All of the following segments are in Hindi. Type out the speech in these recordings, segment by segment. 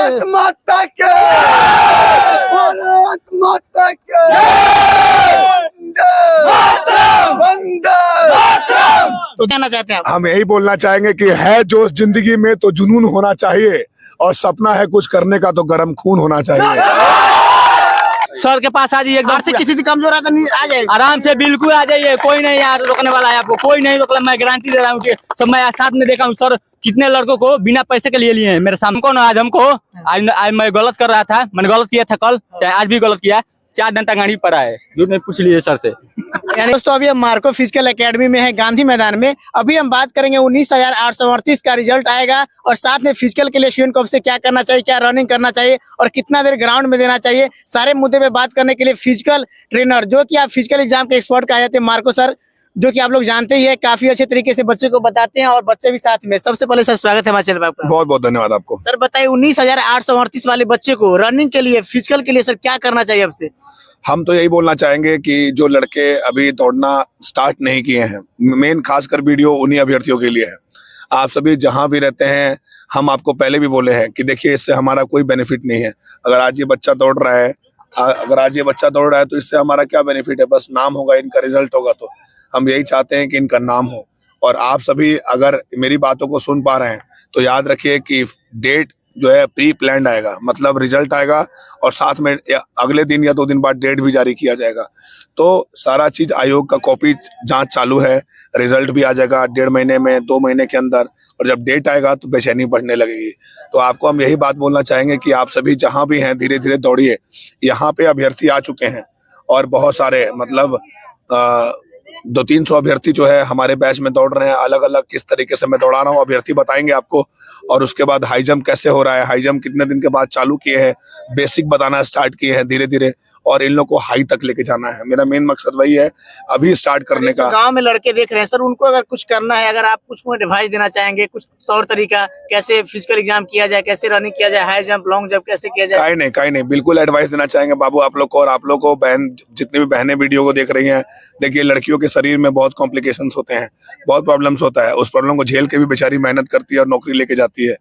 भारत माता के, भारत माता के, वंदे मातरम। तो कहना चाहते हैं आप? हम यही बोलना चाहेंगे कि है जोश जिंदगी में तो जुनून होना चाहिए, और सपना है कुछ करने का तो गर्म खून होना चाहिए। सर के पास आ जाइए, एकदम आर्थिक स्थिति कमजोर है तो नहीं आ जाएगा? आराम से बिल्कुल आ जाइए, कोई नहीं यार रोकने वाला है आपको, कोई नहीं रोकला, मैं गारंटी दे रहा हूँ कि सब मैं साथ में देखा हूँ सर, कितने लड़कों को बिना पैसे के लिए हैं मेरे सामने। कौन आज हमको आज मैं गलत कर रहा था, मैंने गलत किया था कल, चाहे आज भी गलत किया, 4 घंटा गाड़ी पड़ा है, झूठ नहीं पूछ लीजिए सर से। यानी दोस्तों अभी हम मार्को फिजिकल एकेडमी में है, गांधी मैदान में। अभी हम बात करेंगे 19,838 का रिजल्ट आएगा, और साथ में फिजिकल के लिए स्टूडेंट को आपसे क्या करना चाहिए, क्या रनिंग करना चाहिए और कितना देर ग्राउंड में देना चाहिए, सारे मुद्दे पे बात करने के लिए फिजिकल ट्रेनर, जो कि आप फिजिकल एग्जाम के एक्सपर्ट कहे जाते हैं, मार्को सर, जो कि आप लोग जानते ही है, काफी अच्छे तरीके से बच्चे को बताते हैं और बच्चे भी साथ में। सबसे पहले सर स्वागत है हमारे चैनल पर आपका। बहुत बहुत धन्यवाद आपको। सर बताइए 19,838 वाले बच्चे को रनिंग के लिए, फिजिकल के लिए सर क्या करना चाहिए आपसे? हम तो यही बोलना चाहेंगे कि जो लड़के अभी दौड़ना स्टार्ट नहीं किए हैं, मेन खासकर वीडियो उन्हीं अभ्यर्थियों के लिए है। आप सभी जहां भी रहते हैं, हम आपको पहले भी बोले हैं कि देखिए इससे हमारा कोई बेनिफिट नहीं है। अगर आज ये बच्चा दौड़ रहा है, तो इससे हमारा क्या बेनिफिट है? बस नाम होगा, इनका रिजल्ट होगा। तो हम यही चाहते हैं कि इनका नाम हो। और आप सभी अगर मेरी बातों को सुन पा रहे हैं तो याद रखिए कि डेट जो है प्री प्लान्ड आएगा, मतलब रिजल्ट आएगा और साथ में अगले दिन या 2 दिन बाद डेट भी जारी किया जाएगा। तो सारा चीज आयोग का कॉपी जांच चालू है, रिजल्ट भी आ जाएगा 1.5 महीने में, 2 महीने के अंदर, और जब डेट आएगा तो बेचैनी बढ़ने लगेगी। तो आपको हम यही बात बोलना चाहेंगे कि आप सभी जहां भी हैं धीरे धीरे दौड़िए। यहाँ पे अभ्यर्थी आ चुके हैं और बहुत सारे, मतलब 200-300 अभ्यर्थी जो है हमारे बैच में दौड़ रहे हैं। अलग अलग किस तरीके से मैं दौड़ा रहा हूँ अभ्यर्थी बताएंगे आपको। और उसके बाद हाई जंप कैसे हो रहा है, हाई जंप कितने दिन के बाद चालू किए हैं, बेसिक बताना स्टार्ट किए हैं धीरे धीरे, और इन लोगों को हाई तक लेके जाना है। मेरा मेन मकसद वही है अभी स्टार्ट करने का। गांव में लड़के देख रहे हैं सर, उनको अगर कुछ करना है, अगर आप कुछ एडवाइस देना चाहेंगे, कुछ तौर तरीका कैसे फिजिकल एग्जाम किया जाए, कैसे रनिंग किया जाए, हाई जंप लॉन्ग जंप कैसे किया जाए? काहे नहीं, बिल्कुल एडवाइस देना चाहेंगे बाबू आप लोग को। और आप लोग को बहन, जितनी भी बहनें वीडियो को देख रही हैं, देखिए लड़कियों के शरीर में बहुत कॉम्प्लिकेशंस होते हैं, बहुत प्रॉब्लम्स होता है। उस प्रॉब्लम को झेल के भी बेचारी मेहनत करती है और नौकरी लेके जाती है।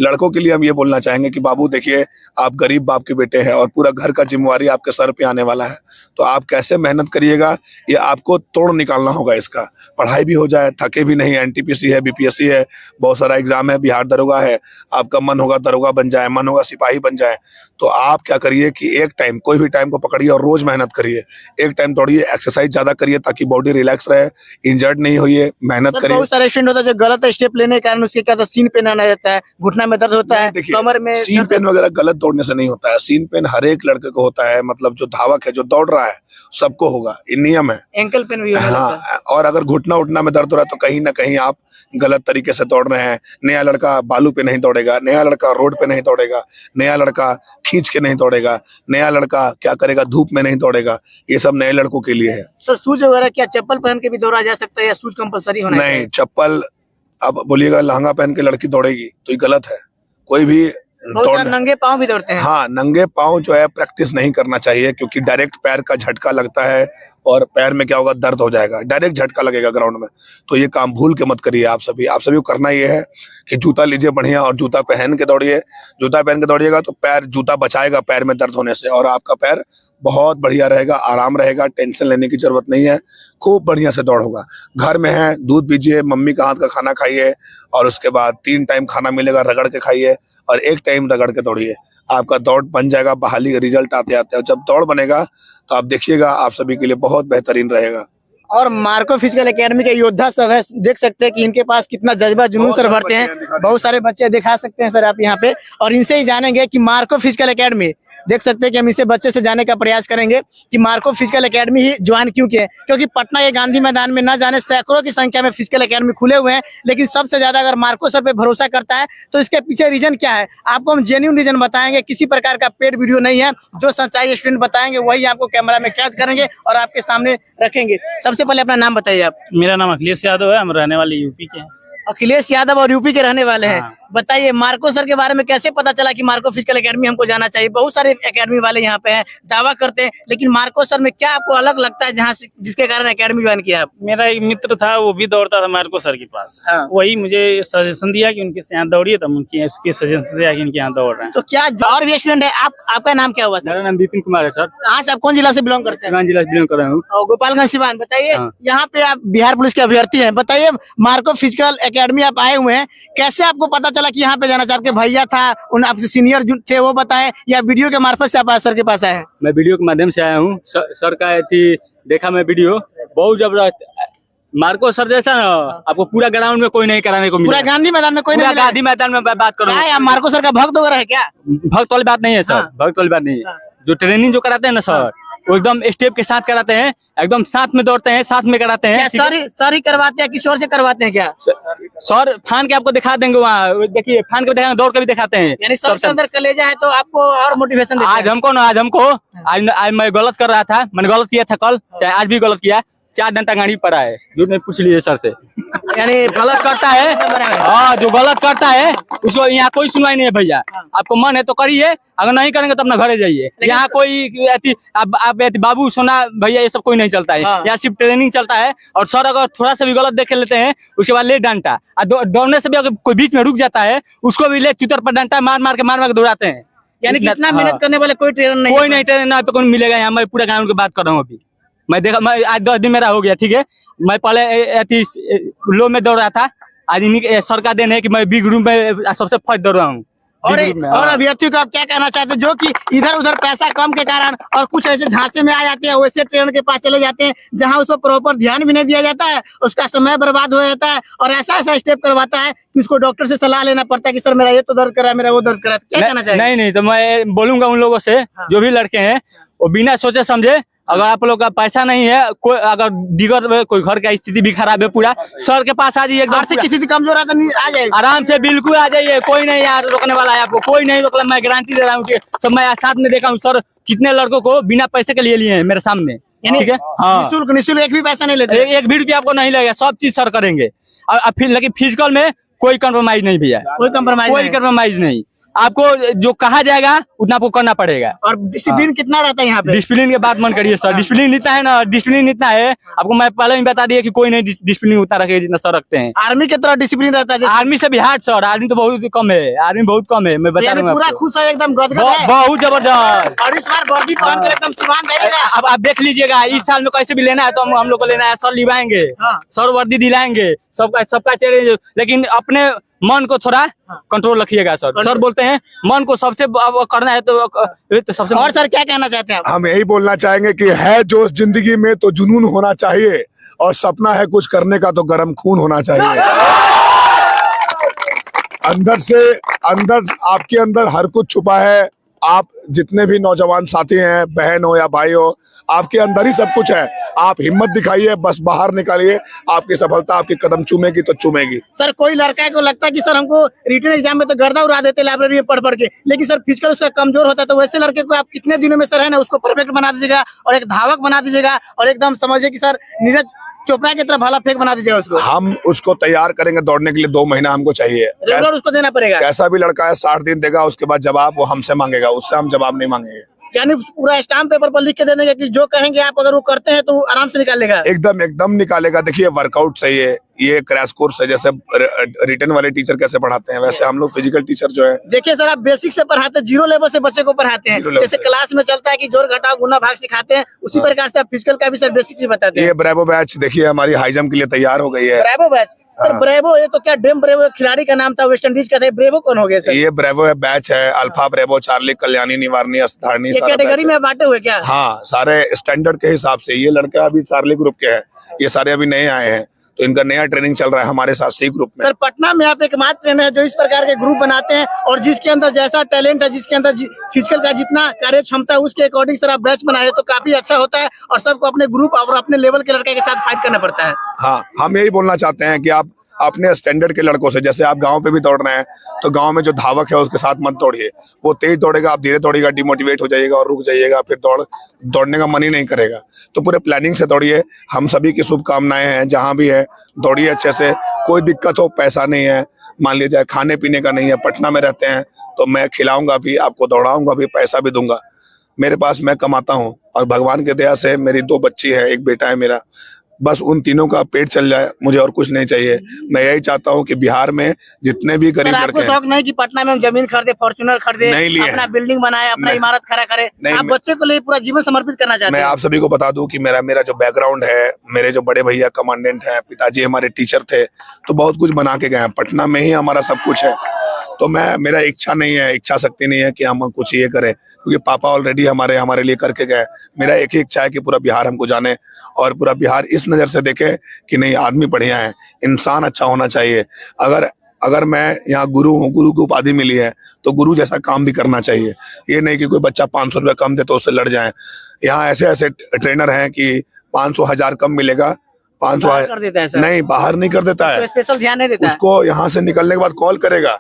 लड़कों के लिए हम ये बोलना चाहेंगे कि बाबू देखिए, आप गरीब बाप के बेटे हैं और पूरा घर का जिम्मेवारी आपके सर पे आने वाला है। तो आप कैसे मेहनत करिएगा, ये आपको तोड़ निकालना होगा इसका। पढ़ाई भी हो जाए, थके भी नहीं। एनटीपीसी है, बीपीएससी है, बहुत सारा एग्जाम है, बिहार दरोगा है। आपका मन होगा दरोगा बन जाए, मन होगा सिपाही बन जाए। तो आप क्या करिए कि एक टाइम, कोई भी टाइम को पकड़िए और रोज मेहनत करिए। एक टाइम दौड़िए, एक्सरसाइज ज्यादा करिए ताकि बॉडी रिलैक्स रहे, इंजर्ड नहीं होइए, मेहनत करिए। बहुत सारे स्टूडेंट होता है जो गलत स्टेप लेने के कारण उसके क्या होता है, सीन पेन आने जाता है, घुटना में दर्द होता है, कमर में। सीन पेन वगैरह गलत दौड़ने से नहीं होता है। सीन पेन हर एक लड़के को होता है, मतलब जो धावक है, जो दौड़ रहा है, सबको होगा, ये नियम है। एंकल पेन भी होने लगता है। हाँ, और अगर घुटना उठना में दर्द हो रहा है तो कहीं ना कहीं आप गलत तरीके से दौड़ रहे हैं। नया लड़का बालू पे नहीं दौड़ेगा, नया लड़का रोड पे नहीं दौड़ेगा, नया लड़का खींच के नहीं दौड़ेगा, नया लड़का क्या करेगा, धूप में नहीं दौड़ेगा। ये सब नए लड़कों के लिए है। सर शूज वगैरह क्या चप्पल पहन के भी दौड़ा जा सकता है या शूज कंपलसरी होना चाहिए? नहीं, चप्पल, अब बोलिएगा लहंगा पहन के लड़की दौड़ेगी तो ये गलत है। कोई भी नंगे पाँव भी दौड़ते हैं। हाँ, नंगे पाँव जो है प्रैक्टिस नहीं करना चाहिए, क्योंकि डायरेक्ट पैर का झटका लगता है और पैर में क्या होगा, दर्द हो जाएगा, डायरेक्ट झटका लगेगा ग्राउंड में। तो ये काम भूल के मत करिए। आप सभी को करना ये है कि जूता लीजिए बढ़िया और जूता पहन के दौड़िए। जूता पहन के दौड़िएगा तो पैर, जूता बचाएगा पैर में दर्द होने से, और आपका पैर बहुत बढ़िया रहेगा, आराम रहेगा, टेंशन लेने की जरूरत नहीं है, खूब बढ़िया से दौड़ होगा। घर में है, दूध पीजिए, मम्मी का हाथ का खाना खाइए, और उसके बाद 3 टाइम खाना मिलेगा, रगड़ के खाइए, और 1 टाइम रगड़ के दौड़िए। आपका दौड़ बन जाएगा, बहाली रिजल्ट आते आते। और जब दौड़ बनेगा तो आप देखिएगा, आप सभी के लिए बहुत बेहतरीन रहेगा। और मार्को फिजिकल एकेडमी के योद्धा सब है, देख सकते हैं कि इनके पास कितना जज्बा जुनून सर भरते हैं। बहुत सारे बच्चे दिखा सकते हैं सर आप यहाँ पे, और इनसे ही जानेंगे कि मार्को फिजिकल एकेडमी, देख सकते हैं कि हम इसे बच्चे से जाने का प्रयास करेंगे कि मार्को फिजिकल एकेडमी ही ज्वाइन क्यों किए, क्योंकि पटना के गांधी मैदान में न जाने सैकड़ों की संख्या में फिजिकल एकेडमी खुले हुए हैं, लेकिन सबसे ज्यादा अगर मार्को सर पे भरोसा करता है तो इसके पीछे रीजन क्या है, आपको हम जेन्युइन रीजन बताएंगे। किसी प्रकार का पेड वीडियो नहीं है, जो सच्चाई स्टूडेंट बताएंगे वही आपको कैमरा में कैद करेंगे और आपके सामने रखेंगे। सबसे पहले अपना नाम बताइए आप। मेरा नाम अखिलेश यादव है, हम रहने वाले यूपी के हैं। अखिलेश यादव और यूपी के रहने वाले हैं। बताइए मार्को सर के बारे में कैसे पता चला कि मार्को फिजिकल एकेडमी हमको जाना चाहिए? बहुत सारे एकेडमी वाले यहाँ पे हैं, दावा करते हैं, लेकिन मार्को सर में क्या आपको अलग लगता है जहाँ से जिसके कारण एकेडमी ज्वाइन किया आप? मेरा एक मित्र था, वो भी दौड़ता था मार्को सर के पास। वही मुझे सजेशन दिया कि उनके यहाँ दौड़िए, तब उनके उसके सजेशन से आगे इनके यहाँ दौड़ रहे हैं। तो क्या और भी स्टूडेंट है? आपका नाम क्या हुआ सर? मेरा नाम विपिन कुमार है सर। कहाँ से आप कौन जिला से बिलोंग करते हैं? सिवान जिला से बिलोंग कर रहा हूँ। और गोपालगंज सिवान। बताइए हाँ। यहाँ पे आप बिहार पुलिस के अभ्यर्थी हैं, बताइए मार्को फिजिकल एकेडमी आप आए हुए हैं, कैसे आपको पता चला कि यहाँ पे जाना चाहिए? आपके भैया था, उन आपसे सीनियर थे, वो बताए, या वीडियो के मार्फत से आप सर के पास आए हैं? मैं वीडियो के माध्यम से आया हूँ। सर का देखा मैं वीडियो, बहुत जबरदस्त। मार्को सर जैसा ना आपको पूरा ग्राउंड में कोई नहीं कराने को पूरा मिलेगा। गांधी मैदान में कोई पूरा नहीं मिला? गांधी मैदान में बात करूँ। क्या है, आप मार्को सर का भक्त वगैरह है क्या? भक्त वाली बात नहीं है सर, हाँ। भक्त वाली बात नहीं है। हाँ। जो ट्रेनिंग जो कराते हैं ना सर, वो एकदम स्टेप के साथ कराते हैं, एकदम साथ में दौड़ते हैं, साथ में कराते हैं। क्या सर ही करवाते हैं, किसी और से करवाते हैं क्या? सर फान के आपको दिखा देंगे, वहाँ देखिए फान के दिखाएंगे, दौड़ के भी दिखाते हैं। यानी सर के अंदर कलेजा है तो आपको और मोटिवेशन देते आज हैं। हमको आज मैं गलत कर रहा था, मैंने गलत किया था कल, चाहे आज भी गलत किया। 4 घंटा गाड़ी पड़ा है, जो नहीं पूछ लीजिए सर से। यानी गलत करता है, हाँ जो गलत करता है उसको यहाँ कोई सुनवाई नहीं है भैया। आपको मन है तो करिए, अगर नहीं करेंगे तो अपना घरे जाइए। यहाँ कोई आप बाबू सोना भैया ये सब कोई नहीं चलता है। यहाँ सिर्फ ट्रेनिंग चलता है, और सर अगर थोड़ा सा भी गलत देख लेते हैं उसके बाद ले डांटा। दौड़ने से भी अगर कोई बीच में रुक जाता है उसको भी ले चुतर पर डांटा मार मार के दौड़ाते हैं। यानी कितना मेहनत करने वाले कोई ट्रेनर नहीं? कोई नहीं ट्रेनर पे कोई मिलेगा यहाँ। मैं पूरा ग्राउंड की बात कर रहा हूँ अभी। मैं आज 10 दिन मेरा हो गया, ठीक है। मैं पहले लो में दौड़ रहा था, आज इन्हीं सर का देन है कि मैं बी ग्रुप में सबसे फर्स्ट दौड़ रहा हूँ। और अभ्यर्थियों को आप क्या कहना चाहते हैं जो कि इधर उधर पैसा कम के कारण और कुछ ऐसे झांसे में आ जाते हैं, वैसे ट्रेनर के पास चले जाते हैं जहां उसको प्रॉपर ध्यान भी नहीं दिया जाता है, उसका समय बर्बाद हो जाता है, और ऐसा स्टेप करवाता है कि उसको डॉक्टर से सलाह लेना पड़ता है कि सर मेरा ये तो दर्द करा है, मेरा वो दर्द करा है। क्या कहना चाहिए? नहीं तो मैं बोलूंगा उन लोगों से, जो भी लड़के हैं वो बिना सोचे समझे, अगर आप लोग का पैसा नहीं है, कोई अगर दिगर में कोई घर का स्थिति भी खराब है, पूरा सर के पास आ जाइए। एकदम आर्थिक स्थिति कमजोर है तो आ जाएगा आराम से, बिल्कुल आ जाइए। कोई नहीं यार रोकने वाला है आपको, कोई नहीं रोकला। मैं गारंटी दे रहा हूँ कि सब मैं साथ में देखा हूँ। सर कितने लड़कों को बिना पैसे के लिए हैं मेरे सामने, ठीक है। हाँ, निःशुल्क एक भी पैसा नहीं लेते? एक भी रुपया आपको नहीं लगेगा, सब चीज सर करेंगे। और फिर लेकिन फिजिकल में कोई कम्प्रोमाइज नहीं भैया, कोई कम्प्रोमाइज नहीं। आपको जो कहा जाएगा उतना आपको करना पड़ेगा। और डिसिप्लिन कितना रहता है यहाँ पे? डिसिप्लिन के बात मन करिए सर, डिसिप्लिन इतना है ना, डिसिप्लिन इतना है आपको मैं पहले ही बता दिया कि कोई नहीं डिसिप्लिन उतना रखे जितना सर रखते हैं। आर्मी की तरह डिसिप्लिन रहता है? आर्मी से भी हार्ड सर, आर्मी तो बहुत कम है, आर्मी बहुत कम है। मैं बता रहा हूँ पूरा खुश है, एकदम गदगद है, बहुत जबरदस्त। और इस बार वर्दी पहन कर एकदम सिवान जाएगा। अब आप देख लीजिएगा, इस साल में कैसे भी लेना है तो हम लोग को लेना है, सर लिवाएंगे, सर वर्दी दिलाएंगे, सबका चेहरे। लेकिन अपने मन को थोड़ा कंट्रोल रखिएगा सर। सर बोलते हैं मन को सबसे करना है तो सबसे। और सर क्या कहना चाहते हैं आप? हम यही बोलना चाहेंगे कि है जो जिंदगी में तो जुनून होना चाहिए, और सपना है कुछ करने का तो गर्म खून होना चाहिए। अंदर आपके अंदर हर कुछ छुपा है। आप जितने भी नौजवान साथी हैं, बहन हो या भाई हो, आपके अंदर ही सब कुछ है। आप हिम्मत दिखाइए, बस बाहर निकालिए, आपकी सफलता आपके कदम चूमेगी तो चूमेगी। सर कोई लड़का को लगता है कि सर हमको रिटन एग्जाम में तो गर्दा उड़ा देते लाइब्रेरी में पढ़ के, लेकिन सर फिजिकल उसका कमजोर होता है, तो वैसे लड़के को आप कितने दिनों में सर है ना उसको परफेक्ट बना दीजिएगा और एक धावक बना दीजिएगा, और एकदम समझिए कि सर नीरज चोपड़ा की तरह भाला फेंक बना दीजिएगा उसको। हम उसको तैयार करेंगे दौड़ने के लिए, 2 महीना हमको चाहिए। रेगुलर उसको देना पड़ेगा। कैसा भी लड़का है 60 दिन देगा, उसके बाद जवाब वो हमसे मांगेगा, उससे हम जवाब नहीं मांगेंगे। यानी पूरा स्टाम्प पेपर पर लिख के दे देंगे कि जो कहेंगे आप अगर वो करते हैं तो आराम से निकाल लेगा। एकदम निकालेगा। देखिए वर्कआउट सही है, ये क्रैश कोर्स है। जैसे रिटन वाले टीचर कैसे पढ़ाते हैं, वैसे हम लोग फिजिकल टीचर जो है। देखिए सर आप बेसिक से पढ़ाते हैं, 0 लेवल से बच्चे को पढ़ाते हैं। जैसे क्लास में चलता है कि जोड़ घटाओ गुना भाग सिखाते हैं, उसी प्रकार से आप फिजिकल का भी सर बेसिक से बताते हैं। ये ब्रेवो बैच देखिए हमारी हाई जंप के लिए तैयार हो गई है। ब्रेवो बैच सर, ब्रेवो ये तो क्या डेम ब्रेवो खिलाड़ी का नाम था, वेस्ट इंडीज का था, ब्रेवो कौन हो गया सर? ये ब्रेवो है बैच है, अल्फा ब्रेवो, चार्ली, कल्याणी, निवारणी, अस्थारणी, ये कैटेगरी में बांटे हुए क्या? हाँ, सारे स्टैंडर्ड के हिसाब से। ये लड़के अभी चार्ली ग्रुप के हैं, ये सारे अभी नए आए हैं, तो इनका नया ट्रेनिंग चल रहा है हमारे साथ सी ग्रुप में। सर पटना में आप एकमात्र ट्रेनर है जो इस प्रकार के ग्रुप बनाते हैं, और जिसके अंदर जैसा टैलेंट है, जिसके अंदर फिजिकल का जितना कार्य क्षमता है, उसके अकॉर्डिंग सर आप बैच बनाए तो काफी अच्छा होता है, और सबको अपने ग्रुप और अपने लेवल के लड़के के साथ फाइट करना पड़ता है। हाँ, हम यही बोलना चाहते हैं कि आप अपने स्टैंडर्ड के लड़कों से, जैसे आप गांव पे भी दौड़ रहे हैं तो गांव में जो धावक है उसके साथ मत दौड़िए। वो तेज दौड़ेगा, आप धीरे दौड़िएगा, डिमोटिवेट हो जाइएगा और रुक जाइएगा, फिर दौड़ने का मन ही नहीं करेगा। तो पूरे प्लानिंग से दौड़िए। हम सभी की शुभकामनाएं हैं, जहां भी है दौड़िए अच्छे से। कोई दिक्कत हो, पैसा नहीं है, मान लीजिए खाने पीने का नहीं है, पटना में रहते हैं तो मैं खिलाऊंगा भी, आपको दौड़ाऊंगा भी, पैसा भी दूंगा। मेरे पास मैं कमाता हूँ और भगवान की दया से मेरी 2 बच्ची है, 1 बेटा है मेरा। बस उन तीनों का पेट चल जाए, मुझे और कुछ नहीं चाहिए। मैं यही चाहता हूँ कि बिहार में जितने भी गरीब आपको लड़के हैं, शौक नहीं कि पटना में हम जमीन खरीदे, फॉर्च्यूनर खरीदे, नहीं लिए अपना हैं। बिल्डिंग बनाए, अपना नहीं। इमारत खड़ा करे? नहीं, आप बच्चे को लिए पूरा जीवन समर्पित करना चाहते मैं हैं? आप सभी को बता दूं कि मेरा जो बैकग्राउंड है, मेरे जो बड़े भैया कमांडेंट हैं, पिताजी हमारे टीचर थे, तो बहुत कुछ बना के गए हैं। पटना में ही हमारा सब कुछ है। तो मेरा इच्छा नहीं है, इच्छा शक्ति नहीं है कि हम कुछ ये करें, क्योंकि पापा ऑलरेडी हमारे लिए करके गए। मेरा एक ही इच्छा है कि पूरा बिहार हमको जाने और पूरा बिहार इस नजर से देखे कि नहीं, आदमी बढ़िया है, इंसान अच्छा होना चाहिए। अगर मैं यहाँ गुरु हूँ, गुरु की उपाधि मिली है, तो गुरु जैसा काम भी करना चाहिए। ये नहीं कि कोई बच्चा 500 रुपया कम दे तो उससे लड़ जाए। यहाँ ऐसे ट्रेनर हैं कि 500-1000 कम मिलेगा, 500 कर देता है सर? नहीं, बाहर नहीं कर देता है। तो स्पेशल ध्यान नहीं देता है? उसको यहाँ से निकलने के बाद कॉल करेगा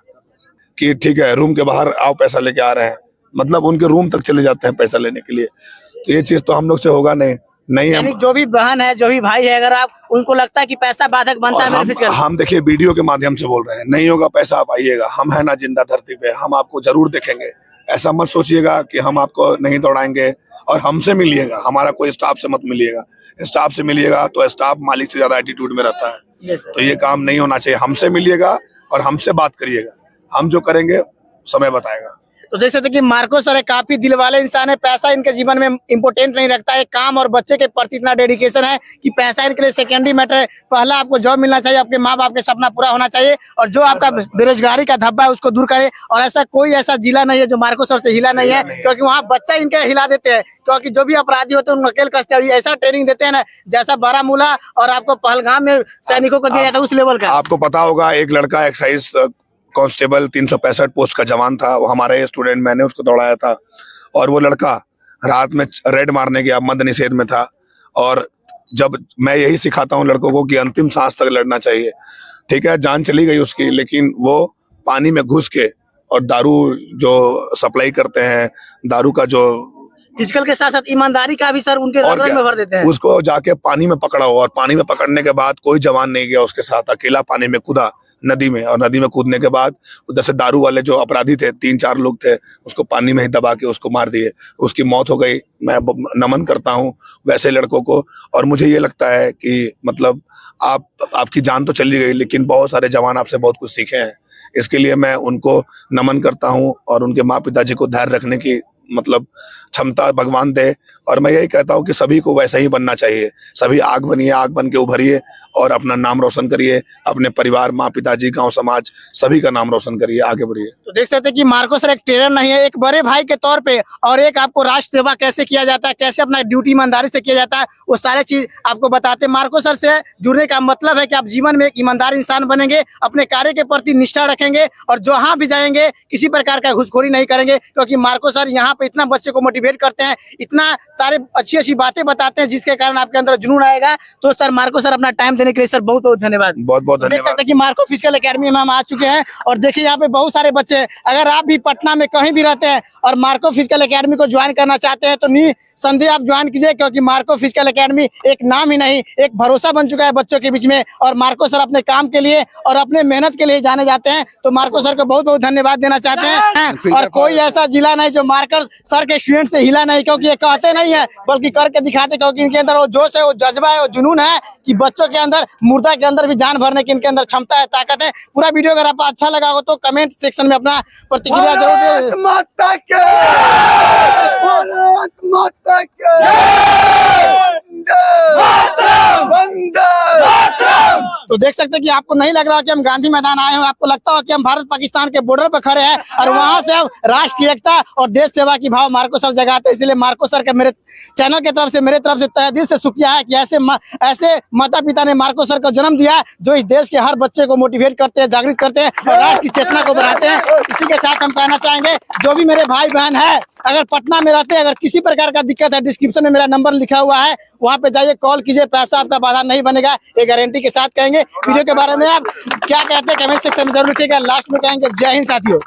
कि ठीक है, रूम के बाहर आओ, पैसा लेके आ रहे हैं। मतलब उनके रूम तक चले जाते हैं पैसा लेने के लिए। तो ये चीज तो हम लोग से होगा नहीं। यानी जो भी बहन है, जो भी भाई है, अगर आप उनको लगता है कि पैसा बाधक बनता है मेरे फिजिकल, हम देखिए वीडियो के माध्यम से बोल रहे हैं, नहीं होगा पैसा, आप आइएगा, हम है ना जिंदा धरती पे, हम आपको जरूर देखेंगे। ऐसा मत सोचिएगा कि हम आपको नहीं दौड़ाएंगे। और हमसे मिलिएगा, हमारा कोई स्टाफ से मत मिलिएगा। स्टाफ से मिलिएगा तो स्टाफ मालिक से ज्यादा एटीट्यूड में रहता है, तो ये काम नहीं होना चाहिए। हमसे मिलिएगा और हमसे बात करिएगा, हम जो करेंगे समय बताएगा। तो देख सकते हैं कि मार्को सर काफी दिल वाले इंसान है। पैसा इनके जीवन में इम्पोर्टेंट नहीं रखता है, काम और बच्चे के प्रति इतना डेडिकेशन है कि पैसा इनके लिए सेकेंडरी मैटर है। पहला आपको जॉब मिलना चाहिए, आपके माँ बाप के सपना पूरा होना चाहिए, और जो आपका बेरोजगारी का धब्बा है उसको दूर करे। और ऐसा जिला नहीं है जो मार्को सर से हिला नहीं है, क्योंकि वहाँ बच्चा इनके हिला देते हैं। क्योंकि जो भी अपराधी होते हैं उनको नकेल कसते हैं, ऐसा ट्रेनिंग देते हैं ना, जैसा बारामूला और आपको पहलगाम में सैनिकों को दिया जाता है, उस लेवल का। आपको पता होगा, एक लड़का एक्साइज कांस्टेबल 365 पोस्ट का जवान था, वो हमारा स्टूडेंट, मैंने उसको दौड़ाया था। और वो लड़का रात में रेड मारने गया, मद निषेध में था। और जब मैं यही सिखाता हूँ लड़कों को कि अंतिम सांस तक लड़ना चाहिए। ठीक है, जान चली गई उसकी, लेकिन वो पानी में घुस के और दारू जो सप्लाई करते हैं, दारू का जो फिजिकल के साथ साथ ईमानदारी का भी सर उनके रग में भर देते हैं। उसको जाके पानी में पकड़ा हो, और पानी में पकड़ने के बाद कोई जवान नहीं गया उसके साथ, अकेला पानी में कूदा नदी में। और नदी में कूदने के बाद उधर से दारू वाले जो अपराधी थे, 3-4 लोग थे, उसको पानी में ही दबा के उसको मार दिए, उसकी मौत हो गई। मैं नमन करता हूँ वैसे लड़कों को। और मुझे ये लगता है कि मतलब आपकी जान तो चली गई, लेकिन बहुत सारे जवान आपसे बहुत कुछ सीखे हैं। इसके लिए मैं उनको नमन करता हूँ, और उनके माँ पिताजी को धैर्य रखने की मतलब क्षमता भगवान दे। और मैं यही कहता हूँ कि सभी को वैसा ही बनना चाहिए। सभी आग बनिए, आग बन के उभरिए और अपना नाम रोशन करिए, अपने परिवार, माँ पिताजी, गांव समाज, सभी का नाम रोशन करिए, आगे बढ़िए। तो देख सकते हैं कि मार्को सर एक ट्रेनर नहीं है, एक बड़े भाई के तौर पे, और एक आपको राष्ट्र सेवा कैसे किया जाता है, कैसे अपना ड्यूटी ईमानदारी से किया जाता है, वो सारे चीज आपको बताते हैं। मार्को सर से जुड़ने का मतलब है कि आप जीवन में एक ईमानदार इंसान बनेंगे, अपने कार्य के प्रति निष्ठा रखेंगे, और जहाँ भी जाएंगे किसी प्रकार का घुसखोरी नहीं करेंगे। क्योंकि मार्को सर यहाँ पे इतना बच्चे को मोटिवेट करते हैं, इतना सारे अच्छी अच्छी बातें बताते हैं, जिसके कारण आपके अंदर जुनून आएगा। तो सर मार्को सर अपना टाइम देने के लिए सर बहुत बहुत धन्यवाद। बहुत बहुत देख धन्यवाद। सकते हैं कि मार्को फिजिकल एकेडमी में हम आ चुके हैं, और देखिए यहाँ पे बहुत सारे बच्चे, अगर आप भी पटना में कहीं भी रहते हैं और मार्को फिजिकल एकेडमी को ज्वाइन करना चाहते हैं तो निसंदेह आप ज्वाइन कीजिए। क्योंकि मार्को फिजिकल एकेडमी एक नाम ही नहीं, एक भरोसा बन चुका है बच्चों के बीच में। और मार्को सर अपने काम के लिए और अपने मेहनत के लिए जाने जाते हैं। तो मार्को सर को बहुत बहुत धन्यवाद देना चाहते हैं। और कोई ऐसा जिला नहीं जो मार्को सर के स्टूडेंट से हिला नहीं, क्योंकि ये कहते नहीं है बल्कि करके दिखाते। क्योंकि इनके अंदर वो जोश है, वो जज्बा है, वो जुनून है कि बच्चों के अंदर, मुर्दा के अंदर भी जान भरने की इनके अंदर क्षमता है, ताकत है। पूरा वीडियो अगर आपको अच्छा लगा हो तो कमेंट सेक्शन में अपना प्रतिक्रिया जरूर भारत दें। माता के, भारत माता के, वंदे मातरम। तो देख सकते हैं कि आपको नहीं लग रहा कि हम गांधी मैदान आए हैं, आपको लगता हो कि हम भारत पाकिस्तान के बॉर्डर पर खड़े हैं, और वहां से हम राष्ट्र की एकता और देश सेवा की भाव मार्को सर जगाते हैं। इसलिए मार्को सर का मेरे चैनल की तरफ से, मेरे तरफ से तहे दिल से शुक्रिया है कि ऐसे माता पिता ने मार्को सर को जन्म दिया, जो इस देश के हर बच्चे को मोटिवेट करते हैं, जागृत करते हैं और राष्ट्र की चेतना को बढ़ाते हैं। इसी के साथ हम कहना चाहेंगे, जो भी मेरे भाई बहन है अगर पटना में रहते हैं, अगर किसी प्रकार का दिक्कत है, डिस्क्रिप्शन में मेरा नंबर लिखा हुआ है, वहाँ पे जाइए, कॉल कीजिए, पैसा आपका बाधा नहीं बनेगा, ये गारंटी के साथ कहेंगे। वीडियो के बारे में आप क्या कहते हैं कमेंट सेक्शन में जरूर लिखिएगा। लास्ट में कहेंगे जय हिंद साथियों।